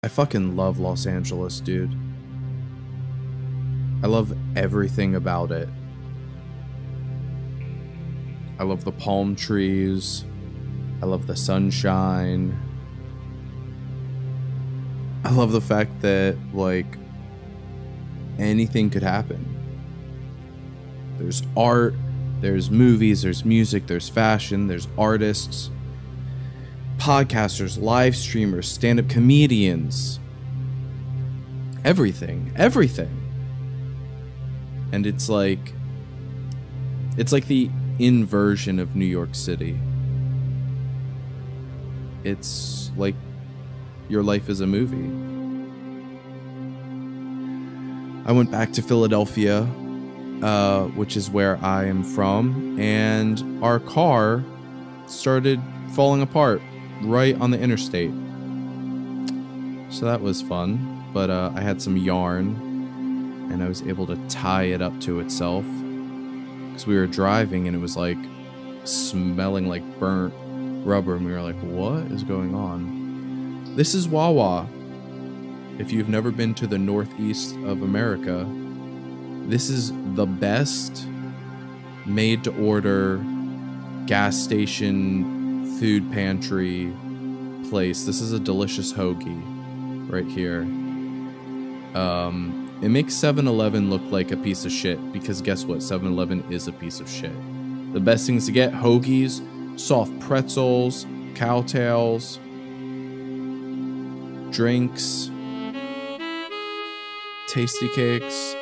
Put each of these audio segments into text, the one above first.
I fucking love Los Angeles, dude. I love everything about it. I love the palm trees. I love the sunshine. I love the fact that, like, anything could happen. There's art, there's movies, there's music, there's fashion, there's artists, podcasters, live streamers, stand-up comedians. Everything. Everything. And it's like the inversion of New York City. It's like your life is a movie. I went back to Philadelphia, which is where I am from, and our car started falling apart right on the interstate. So that was fun, but I had some yarn, and I was able to tie it up to itself, because we were driving and it was like smelling like burnt rubber, and we were like, what is going on? This is Wawa. If you've never been to the northeast of America, this is the best made-to-order gas station food pantry place. This is a delicious hoagie right here. It makes 7-Eleven look like a piece of shit, because guess what? 7-Eleven is a piece of shit. The best things to get: hoagies, soft pretzels, cowtails, drinks, tasty cakes.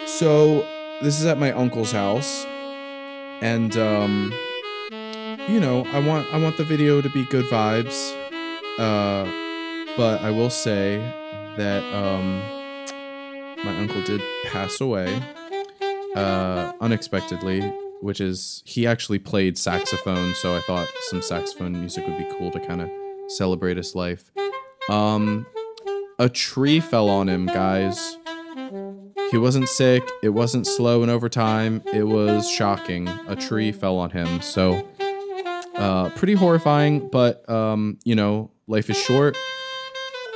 So this is at my uncle's house, and you know, I want the video to be good vibes, but I will say that my uncle did pass away unexpectedly, which is, he actually played saxophone, so I thought some saxophone music would be cool to kind of celebrate his life. A tree fell on him, guys. He wasn't sick, it wasn't slow and over time, it was shocking. A tree fell on him, so pretty horrifying, but you know, life is short.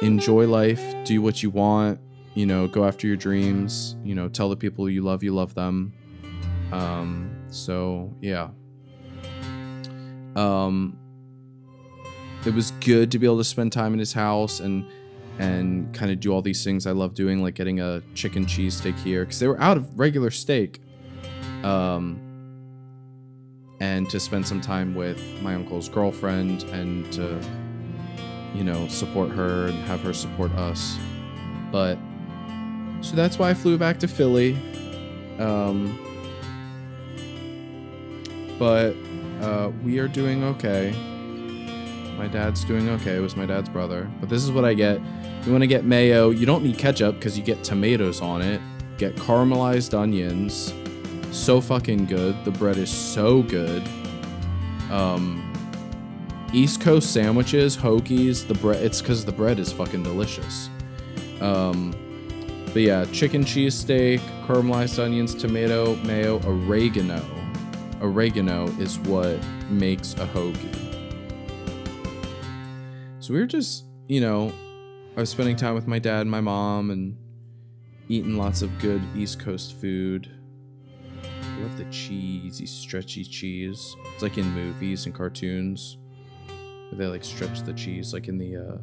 Enjoy life, do what you want, you know, go after your dreams, you know, tell the people you love them. So yeah. It was good to be able to spend time in his house and kind of do all these things I love doing, like getting a chicken cheesesteak here, because they were out of regular steak. And to spend some time with my uncle's girlfriend, and to, you know, support her and have her support us. But so that's why I flew back to Philly. But we are doing okay. My dad's doing okay. It was my dad's brother. But this is what I get. You want to get mayo. You don't need ketchup because you get tomatoes on it. Get caramelized onions. So fucking good. The bread is so good. East Coast sandwiches, hoagies, the bread, it's because the bread is fucking delicious. But yeah, chicken cheesesteak, caramelized onions, tomato, mayo, oregano. Oregano is what makes a hoagie. So we were just, you know, I was spending time with my dad and my mom and eating lots of good East Coast food. I love the cheesy, stretchy cheese. It's like in movies and cartoons where they like stretch the cheese, like in the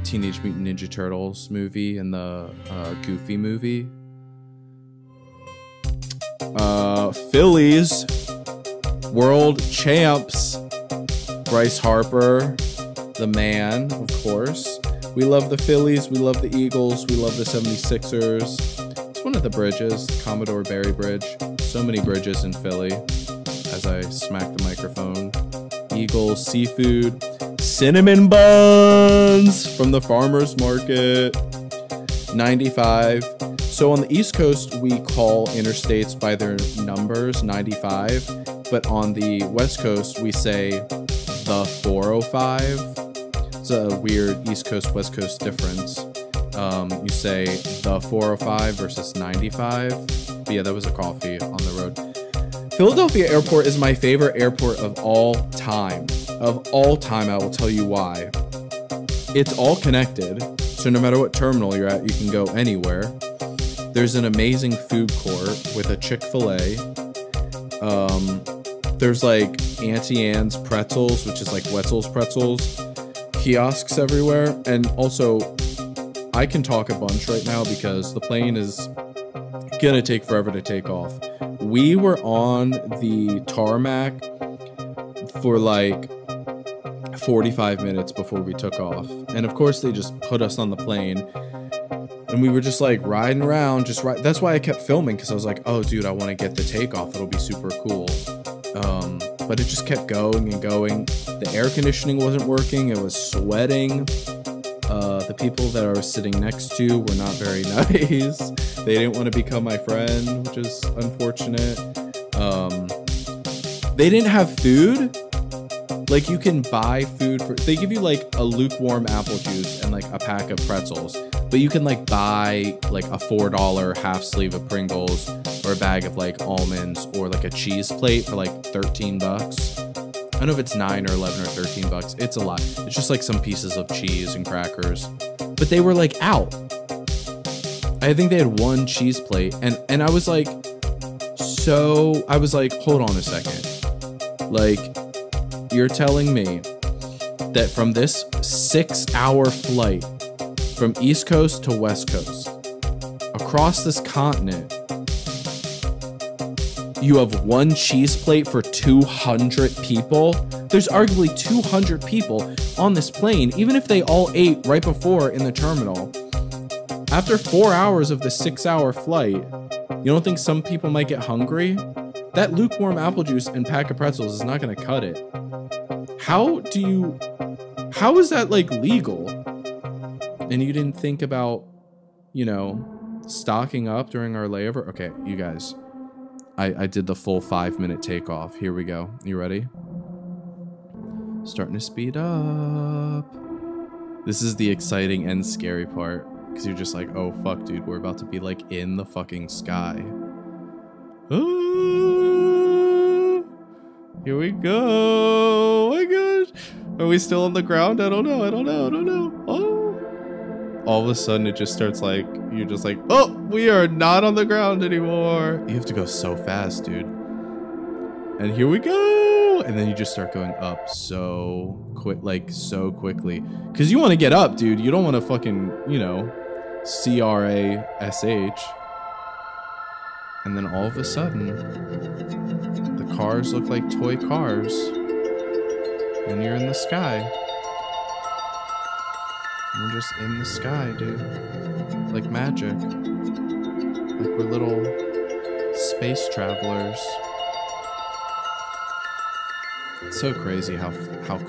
Teenage Mutant Ninja Turtles movie and the Goofy movie. Phillies world champs. Bryce Harper, the man, of course. We love the Phillies, we love the Eagles, we love the 76ers. It's one of the bridges, the Commodore Barry Bridge. So many bridges in Philly. As I smack the microphone. Eagles, seafood, cinnamon buns from the farmer's market. 95. So on the East Coast, we call interstates by their numbers, 95. But on the West Coast, we say the 405. It's a weird East Coast, West Coast difference. You say the 405 versus 95. But yeah, that was a coffee on the road. Philadelphia Airport is my favorite airport of all time. Of all time, I will tell you why. it's all connected. So no matter what terminal you're at, you can go anywhere. There's an amazing food court with a Chick-fil-A. There's like Auntie Anne's pretzels, which is like Wetzel's pretzels. Kiosks everywhere. And also, I can talk a bunch right now because the plane is gonna take forever to take off. We were on the tarmac for like 45 minutes before we took off. And of course, they just put us on the plane. And we were just like riding around, that's why I kept filming, because I was like, oh dude, I want to get the takeoff. It'll be super cool. But it just kept going and going. The air conditioning wasn't working. It was sweating. The people that I was sitting next to were not very nice. They didn't want to become my friend, which is unfortunate. They didn't have food. Like, you can buy food they give you like a lukewarm apple juice and like a pack of pretzels, but you can like buy like a $4 half sleeve of Pringles or a bag of like almonds or like a cheese plate for like 13 bucks. I don't know if it's 9 or 11 or 13 bucks. It's a lot. It's just like some pieces of cheese and crackers, but they were like out. I think they had one cheese plate, and I was like, hold on a second. Like, you're telling me that from this 6-hour flight from East Coast to West Coast, across this continent, you have one cheese plate for 200 people? There's arguably 200 people on this plane, even if they all ate right before in the terminal. After 4 hours of the 6-hour flight, you don't think some people might get hungry? That lukewarm apple juice and pack of pretzels is not gonna cut it. How is that like legal? And you didn't think about, you know, stocking up during our layover? Okay, you guys, I did the full 5-minute takeoff. Here we go. You ready? Starting to speed up. This is the exciting and scary part, because you're just like, oh fuck, dude, we're about to be like in the fucking sky. Here we go. Oh my gosh. Are we still on the ground? I don't know. Oh. All of a sudden it just starts like, you're just like, oh, we are not on the ground anymore. You have to go so fast, dude. And here we go. And then you just start going up so quick, like so quickly. Because you want to get up, dude. You don't want to fucking, you know, CRASH. And then all of a sudden, the cars look like toy cars. And you're in the sky. You're just in the sky, dude. Like magic. Like we're little space travelers. It's so crazy how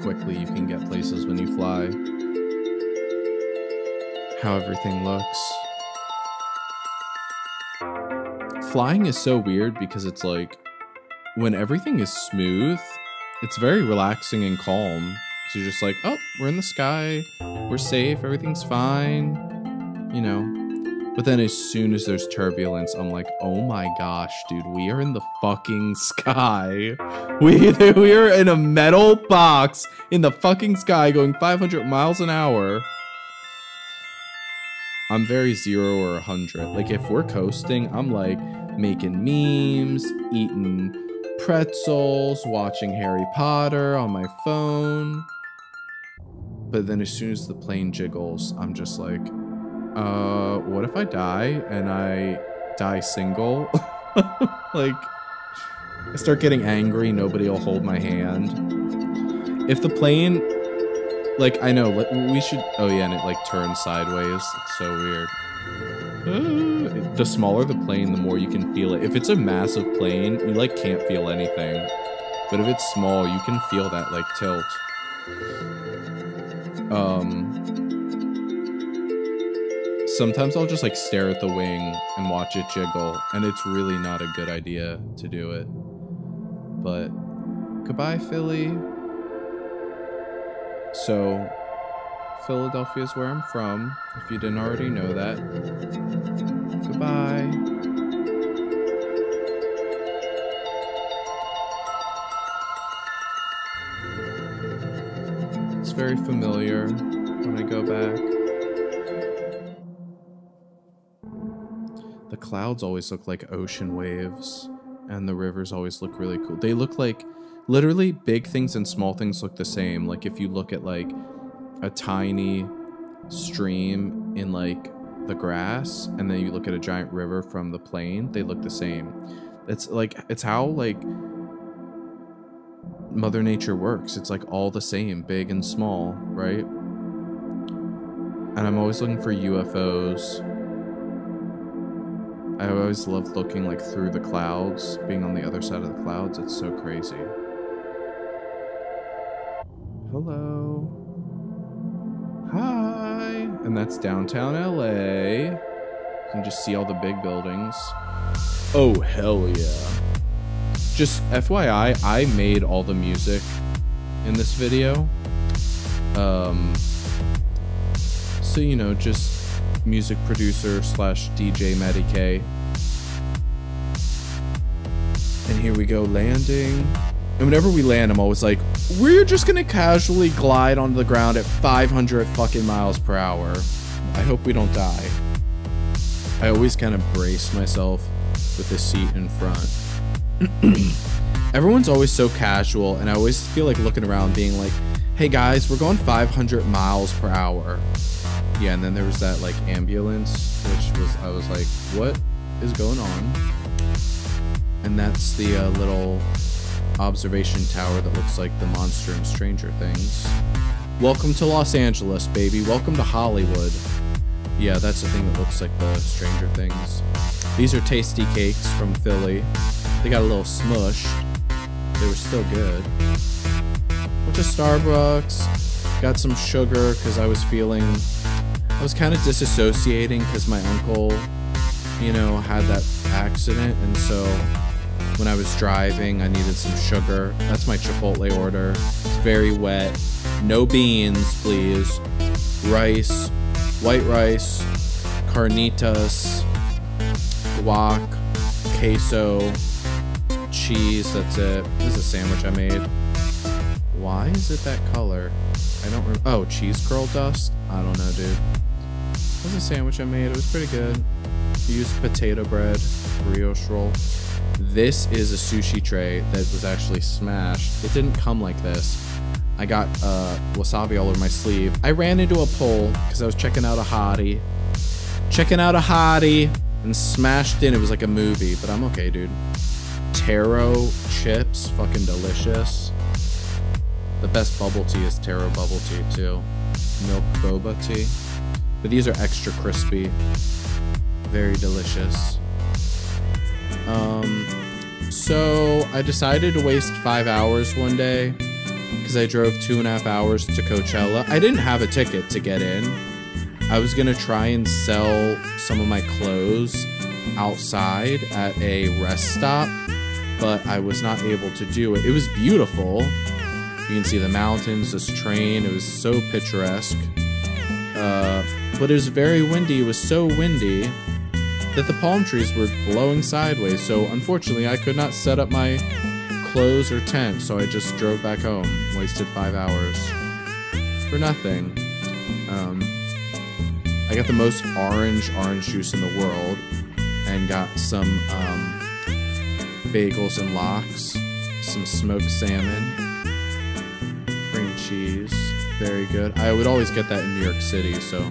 quickly you can get places when you fly. How everything looks. Flying is so weird because it's like, when everything is smooth, it's very relaxing and calm. So you're just like, oh, we're in the sky, we're safe, everything's fine, you know. But then as soon as there's turbulence, I'm like, oh my gosh, dude, we are in the fucking sky. We are in a metal box in the fucking sky going 500 miles an hour. I'm very 0 or 100. Like, if we're coasting, I'm like making memes, eating pretzels, watching Harry Potter on my phone. But then as soon as the plane jiggles, I'm just like, what if I die and I die single? Like, I start getting angry, nobody will hold my hand. If the plane, like, I know, we should, oh yeah, and it like turns sideways. It's so weird. The smaller the plane, the more you can feel it. If it's a massive plane, you like can't feel anything. But if it's small, you can feel that like tilt. Sometimes I'll just like stare at the wing and watch it jiggle, and it's really not a good idea to do it. But goodbye, Philly. So Philadelphia is where I'm from, if you didn't already know that. Goodbye. It's very familiar when I go back. The clouds always look like ocean waves, and the rivers always look really cool. They look like, literally, big things and small things look the same. Like, if you look at, like, a tiny stream in, like, the grass, and then you look at a giant river from the plain, they look the same. It's, like, it's how, like, Mother Nature works. It's, like, all the same, big and small, right? And I'm always looking for UFOs. I always love looking, like, through the clouds, being on the other side of the clouds. It's so crazy. Hello. Hi. And that's downtown LA. You can just see all the big buildings. Oh, hell yeah. Just FYI, I made all the music in this video. So, you know, just music producer slash DJ Matty K. And here we go, landing. And whenever we land, I'm always like, we're just gonna casually glide onto the ground at 500 fucking miles per hour. I hope we don't die. I always kind of brace myself with the seat in front. Everyone's always so casual, and I always feel like looking around being like, hey guys, we're going 500 miles per hour. Yeah, and then there was that, like, ambulance, which was, I was like, what is going on? And that's the little observation tower that looks like the monster in Stranger Things. Welcome to Los Angeles, baby. Welcome to Hollywood. Yeah, that's the thing that looks like the Stranger Things. These are tasty cakes from Philly. They got a little smushed. They were still good. Went to Starbucks. Got some sugar because I was kind of disassociating because my uncle, you know, had that accident, and so when I was driving, I needed some sugar. That's my Chipotle order. It's very wet. No beans, please. Rice, white rice, carnitas, guac, queso, cheese. That's it. This is a sandwich I made. Why is it that color? I don't remember. Oh, cheese curl dust? I don't know, dude. This is a sandwich I made. It was pretty good. Used potato bread, brioche roll. This is a sushi tray that was actually smashed. It didn't come like this. I got wasabi all over my sleeve. I ran into a pole because I was checking out a hottie. And smashed in. It was like a movie, but I'm okay, dude. Taro chips, fucking delicious. The best bubble tea is taro bubble tea too. Milk boba tea. But these are extra crispy. Very delicious. So I decided to waste 5 hours one day because I drove 2.5 hours to Coachella. I didn't have a ticket to get in. I was gonna try and sell some of my clothes outside at a rest stop, but I was not able to do it. It was beautiful. You can see the mountains, this train. It was so picturesque. But it was very windy. It was so windy that the palm trees were blowing sideways. So unfortunately, I could not set up my clothes or tent. So I just drove back home. Wasted 5 hours for nothing. I got the most orange juice in the world and got some bagels and lox, some smoked salmon, cream cheese, very good. I would always get that in New York City, so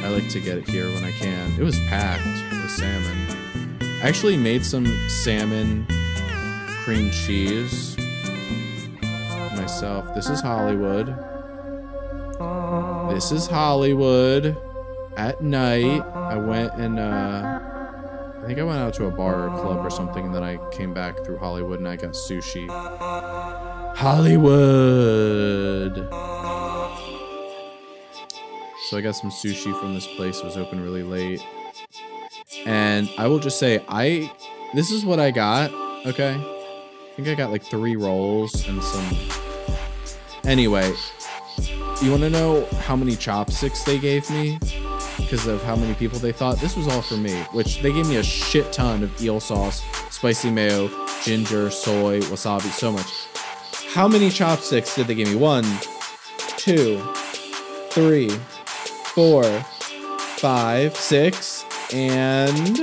I like to get it here when I can. It was packed with salmon. I actually made some salmon cream cheese myself. This is Hollywood. This is Hollywood. At night, I went and, I think I went out to a bar or club or something, and then I came back through Hollywood and I got sushi. Hollywood! So I got some sushi from this place. It was open really late. And I will just say, this is what I got, okay? I think I got like 3 rolls and some... Anyway, you want to know how many chopsticks they gave me? Because of how many people they thought. This was all for me, which they gave me a shit ton of eel sauce, spicy mayo, ginger, soy, wasabi, so much. How many chopsticks did they give me? 1, 2, 3, 4, 5, 6, and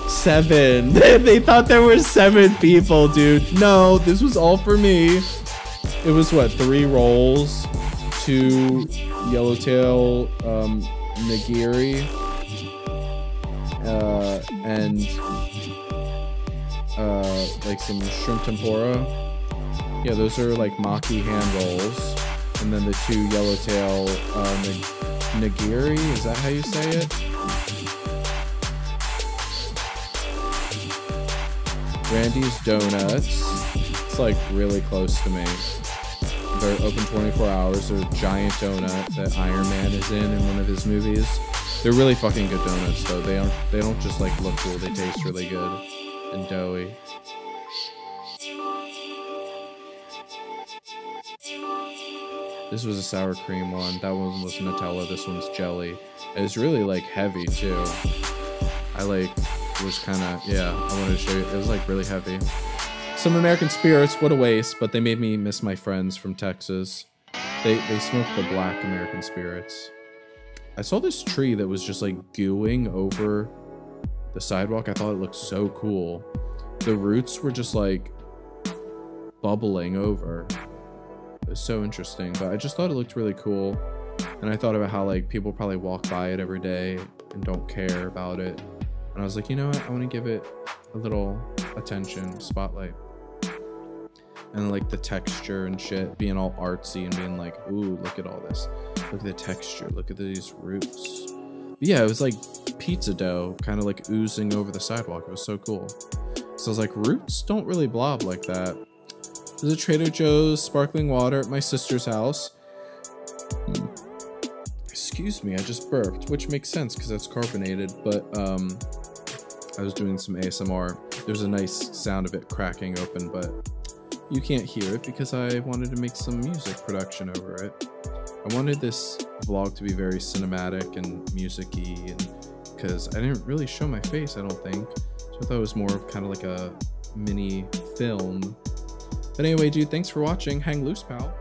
7. They thought there were 7 people, dude. No, this was all for me. It was what, 3 rolls, 2 yellowtail nigiri, and like some shrimp tempura. Yeah, those are like maki hand rolls. And then the 2 yellowtail nigiri, is that how you say it? Randy's Donuts. It's like really close to me. They're open 24 hours. They're a giant donut that Iron Man is in one of his movies. They're really fucking good donuts though. They don't just like look cool, they taste really good and doughy. This was a sour cream one. That one was Nutella. This one's jelly. It's really like heavy too. I like was kind of, yeah, I wanted to show you. It was like really heavy. Some American spirits, what a waste, but they made me miss my friends from Texas. They smoked the black American spirits. I saw this tree that was just like gooing over the sidewalk. I thought it looked so cool. The roots were just like bubbling over. It was so interesting, but I just thought it looked really cool. And I thought about how like people probably walk by it every day and don't care about it. And I was like, you know what? I want to give it a little attention, spotlight. And like the texture and shit, being all artsy and being like, ooh, look at all this. Look at the texture, look at these roots. But yeah, it was like pizza dough, kind of like oozing over the sidewalk. It was so cool. So I was like, roots don't really blob like that. There's a Trader Joe's sparkling water at my sister's house. Excuse me, I just burped, which makes sense because that's carbonated, but I was doing some ASMR. There's a nice sound of it cracking open, but you can't hear it because I wanted to make some music production over it. I wanted this vlog to be very cinematic and music-y, and because I didn't really show my face, I don't think. So I thought it was more of kind of like a mini film. But anyway, dude, thanks for watching. Hang loose, pal.